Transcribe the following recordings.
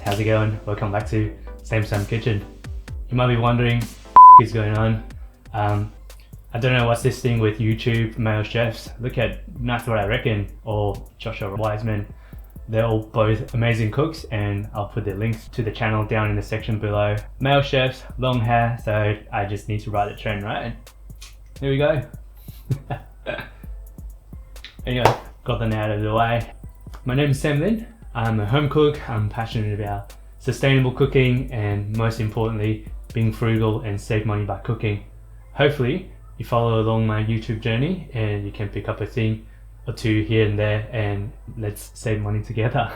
how's it going? Welcome back to Same Kitchen. You might be wondering what is going on. I don't know what's this thing with YouTube male chefs. Look at That's What I Reckon or Joshua Wiseman. They're all both amazing cooks, and I'll put the links to the channel down in the section below. Male chefs, long hair, so I just need to ride the trend, right? Here we go. Anyway, got that out of the way. My name is Sam Lin. I'm a home cook. I'm passionate about sustainable cooking and most importantly, being frugal and save money by cooking. Hopefully, you follow along my YouTube journey and you can pick up a thing or two here and there and let's save money together.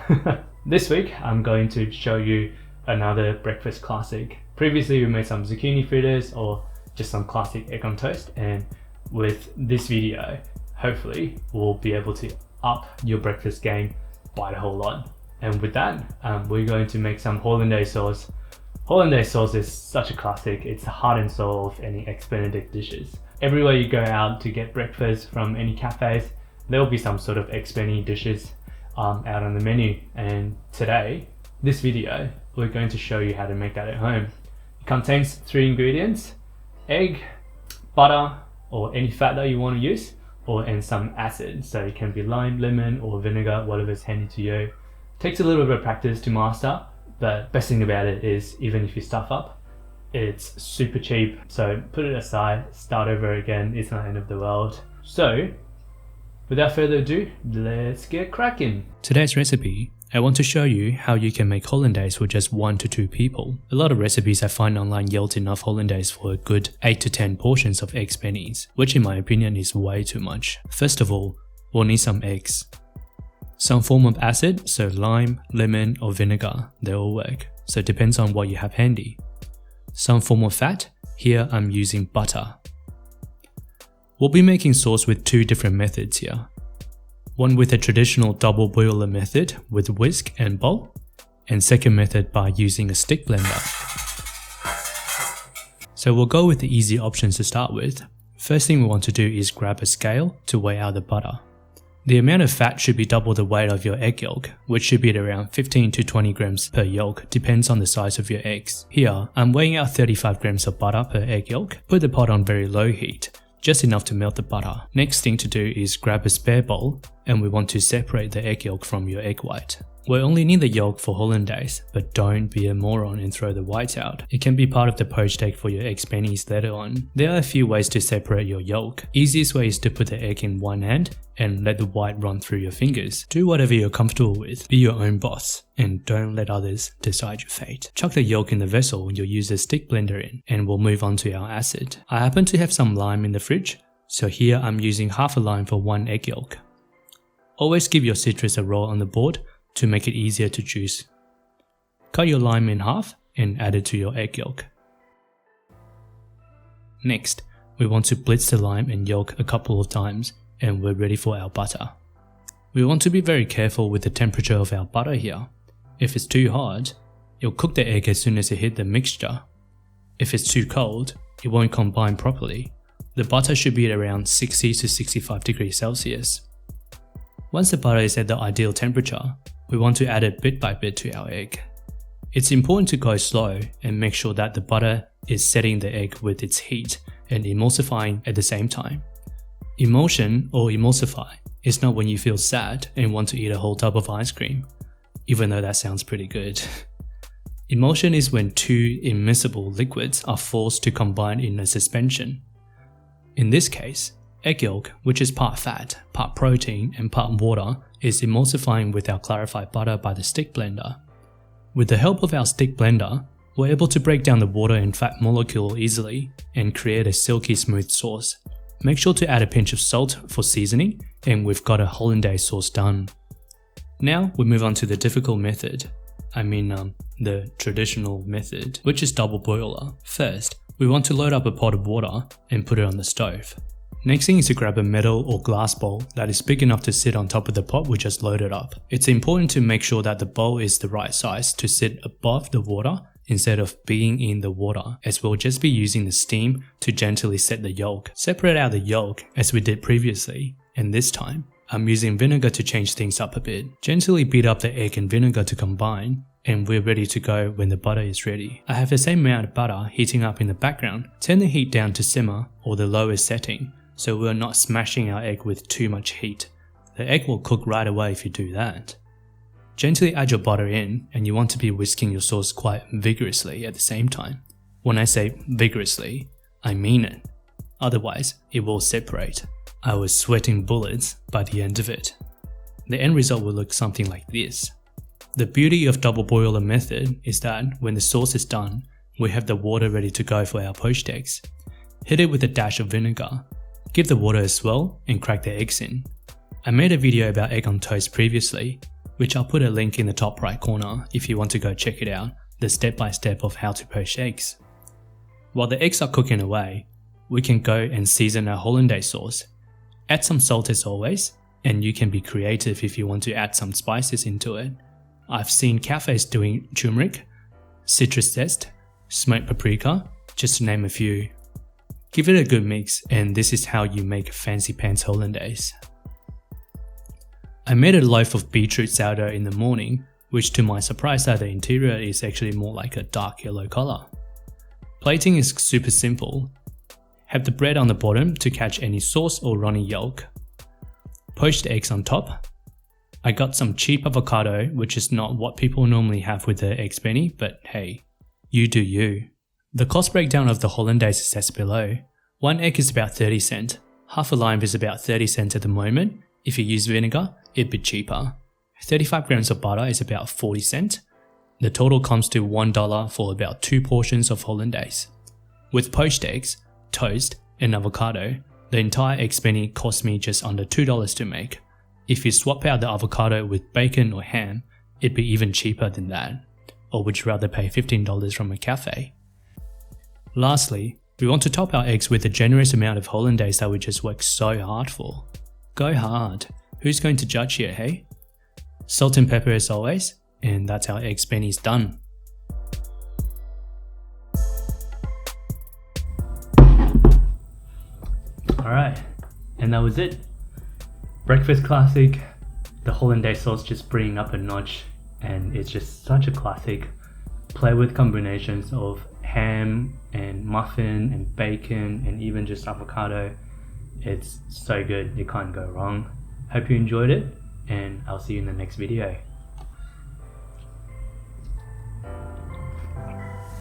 This week, I'm going to show you another breakfast classic. Previously, we made some zucchini fritters or just some classic egg on toast, and with this video, hopefully, we'll be able to up your breakfast game by a whole lot. And with that, we're going to make some Hollandaise sauce. Hollandaise sauce is such a classic. It's the heart and soul of any ex-Benedict dishes. Everywhere you go out to get breakfast from any cafes, there will be some sort of ex-Benny dishes out on the menu. And today, this video, we're going to show you how to make that at home. It contains 3 ingredients: egg, butter, or any fat that you want to use, and some acid. So it can be lime, lemon, or vinegar, whatever's handy to you. Takes a little bit of practice to master, but best thing about it is even if you stuff up, it's super cheap. So put it aside, start over again. It's not the end of the world. So without further ado, let's get cracking. Today's recipe, I want to show you how you can make Hollandaise for just 1 to 2 people. A lot of recipes I find online yield enough Hollandaise for a good 8 to 10 portions of eggs bennies, which in my opinion is way too much. First of all, we'll need some eggs. Some form of acid, so lime, lemon or vinegar, they all work, so it depends on what you have handy. Some form of fat, here I'm using butter. We'll be making sauce with 2 different methods here. One with a traditional double boiler method with whisk and bowl, and second method by using a stick blender. So we'll go with the easy options to start with. First thing we want to do is grab a scale to weigh out the butter. The amount of fat should be double the weight of your egg yolk, which should be at around 15 to 20 grams per yolk, depends on the size of your eggs. Here, I'm weighing out 35 grams of butter per egg yolk. Put the pot on very low heat, just enough to melt the butter. Next thing to do is grab a spare bowl, and we want to separate the egg yolk from your egg white. We only need the yolk for Hollandaise, but don't be a moron and throw the whites out. It can be part of the poached egg for your eggs bennies later on. There are a few ways to separate your yolk. Easiest way is to put the egg in one hand and let the white run through your fingers. Do whatever you're comfortable with. Be your own boss and don't let others decide your fate. Chuck the yolk in the vessel you'll use a stick blender in, and we'll move on to our acid. I happen to have some lime in the fridge, so here I'm using half a lime for 1 egg yolk. Always give your citrus a roll on the board to make it easier to juice. Cut your lime in half and add it to your egg yolk. Next, we want to blitz the lime and yolk a couple of times, and we're ready for our butter. We want to be very careful with the temperature of our butter here. If it's too hot, it'll cook the egg as soon as it hits the mixture. If it's too cold, it won't combine properly. The butter should be at around 60 to 65 degrees Celsius. Once the butter is at the ideal temperature, we want to add it bit by bit to our egg. It's important to go slow and make sure that the butter is setting the egg with its heat and emulsifying at the same time. Emulsion or emulsify is not when you feel sad and want to eat a whole tub of ice cream, even though that sounds pretty good. Emulsion is when 2 immiscible liquids are forced to combine in a suspension. In this case, egg yolk, which is part fat, part protein, and part water, is emulsifying with our clarified butter by the stick blender. With the help of our stick blender, we're able to break down the water and fat molecule easily and create a silky smooth sauce. Make sure to add a pinch of salt for seasoning, and we've got a Hollandaise sauce done. Now we move on to the difficult method. The traditional method, which is double boiler. First, we want to load up a pot of water and put it on the stove. Next thing is to grab a metal or glass bowl that is big enough to sit on top of the pot we just loaded up. It's important to make sure that the bowl is the right size to sit above the water instead of being in the water, as we'll just be using the steam to gently set the yolk. Separate out the yolk as we did previously, and this time, I'm using vinegar to change things up a bit. Gently beat up the egg and vinegar to combine, and we're ready to go when the butter is ready. I have the same amount of butter heating up in the background. Turn the heat down to simmer or the lowest setting so we're not smashing our egg with too much heat. The egg will cook right away if you do that. Gently add your butter in, and you want to be whisking your sauce quite vigorously at the same time. When I say vigorously, I mean it. Otherwise, it will separate. I was sweating bullets by the end of it. The end result will look something like this. The beauty of double boiler method is that when the sauce is done, we have the water ready to go for our poached eggs. Hit it with a dash of vinegar. Give the water a swirl and crack the eggs in. I made a video about egg on toast previously, which I'll put a link in the top right corner if you want to go check it out, the step-by-step of how to poach eggs. While the eggs are cooking away, we can go and season our hollandaise sauce. Add some salt as always, and you can be creative if you want to add some spices into it. I've seen cafes doing turmeric, citrus zest, smoked paprika, just to name a few. Give it a good mix, and this is how you make fancy pants hollandaise. I made a loaf of beetroot sourdough in the morning, which to my surprise that the interior is actually more like a dark yellow color. Plating is super simple. Have the bread on the bottom to catch any sauce or runny yolk. Poached eggs on top. I got some cheap avocado, which is not what people normally have with their eggs benny, but hey, you do you. The cost breakdown of the hollandaise is as below. One egg is about 30 cents, half a lime is about 30 cents at the moment. If you use vinegar, it'd be cheaper. 35 grams of butter is about 40 cents. The total comes to $1 for about 2 portions of hollandaise. With poached eggs, toast, and avocado, the entire eggs benny cost me just under $2 to make. If you swap out the avocado with bacon or ham, it'd be even cheaper than that. Or would you rather pay $15 from a cafe? Lastly, we want to top our eggs with a generous amount of hollandaise that we just worked so hard for. Go hard. Who's going to judge here, hey? Salt and pepper as always, and that's our eggs benny's done. Alright, and that was it. Breakfast classic, the hollandaise sauce just bringing up a notch, and it's just such a classic. Play with combinations of ham and muffin and bacon and even just avocado. It's so good, you can't go wrong. Hope you enjoyed it, and I'll see you in the next video.